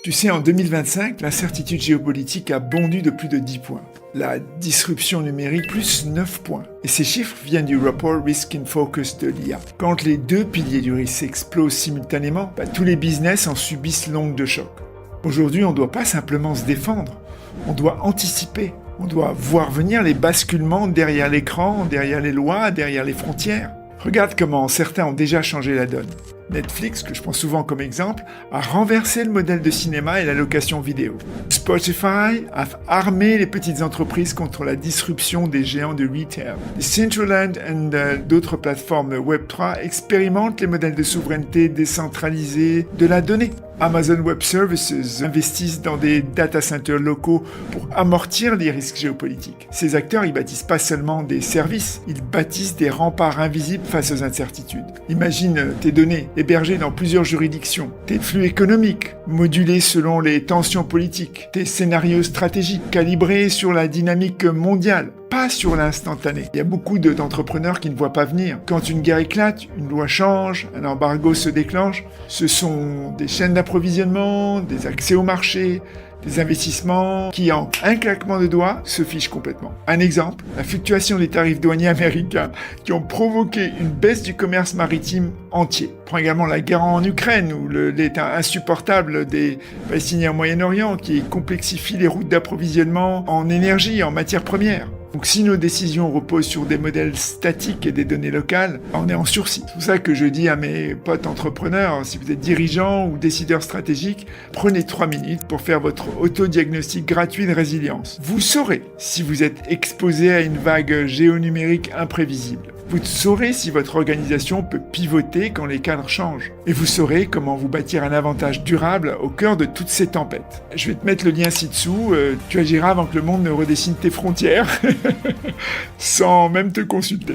Tu sais, en 2025, l'incertitude géopolitique a bondi de plus de 10 points. La disruption numérique, plus 9 points. Et ces chiffres viennent du rapport Risk in Focus de l'IA. Quand les deux piliers du risque explosent simultanément, tous les business en subissent l'onde de choc. Aujourd'hui, on ne doit pas simplement se défendre, on doit anticiper. On doit voir venir les basculements derrière l'écran, derrière les lois, derrière les frontières. Regarde comment certains ont déjà changé la donne. Netflix, que je prends souvent comme exemple, a renversé le modèle de cinéma et la location vidéo. Spotify a armé les petites entreprises contre la disruption des géants de retail. Decentraland et d'autres plateformes Web3 expérimentent les modèles de souveraineté décentralisée de la donnée. Amazon Web Services investissent dans des data centers locaux pour amortir les risques géopolitiques. Ces acteurs, ils bâtissent pas seulement des services, ils bâtissent des remparts invisibles face aux incertitudes. Imagine tes données hébergées dans plusieurs juridictions, tes flux économiques modulés selon les tensions politiques, tes scénarios stratégiques calibrés sur la dynamique mondiale. Pas sur l'instantané. Il y a beaucoup d'entrepreneurs qui ne voient pas venir. Quand une guerre éclate, une loi change, un embargo se déclenche, ce sont des chaînes d'approvisionnement, des accès au marché, des investissements qui, en un claquement de doigts, se fichent complètement. Un exemple, la fluctuation des tarifs douaniers américains qui ont provoqué une baisse du commerce maritime entier. Prends également la guerre en Ukraine ou l'état insupportable des Palestiniens au Moyen-Orient qui complexifie les routes d'approvisionnement en énergie, en matières premières. Donc si nos décisions reposent sur des modèles statiques et des données locales, on est en sursis. C'est pour ça que je dis à mes potes entrepreneurs, si vous êtes dirigeants ou décideurs stratégiques, prenez 3 minutes pour faire votre autodiagnostic gratuit de résilience. Vous saurez si vous êtes exposé à une vague géonumérique imprévisible. Vous saurez si votre organisation peut pivoter quand les cadres changent. Et vous saurez comment vous bâtir un avantage durable au cœur de toutes ces tempêtes. Je vais te mettre le lien ci-dessous, tu agiras avant que le monde ne redessine tes frontières, sans même te consulter.